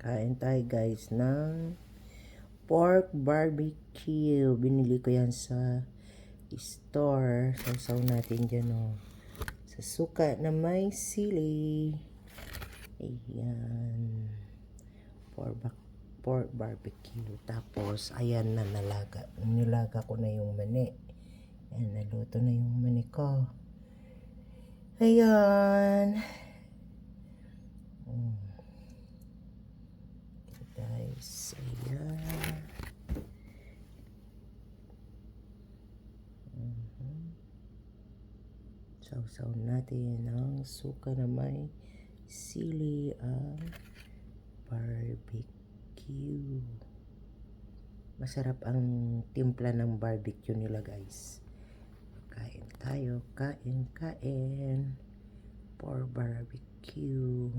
Kain tayo guys ng pork barbecue. Binili ko yan sa store. Sausaw natin dyan sa suka na may sili. Ayan. Pork barbecue. Tapos ayan na nilaga ko na yung mani. Ayan, naluto na yung mani ko. Ayan. Guys, ayan. Sausaw natin ang suka na may sili ang barbecue. Masarap ang timpla ng barbecue nila guys. Kain tayo, kain. For barbecue.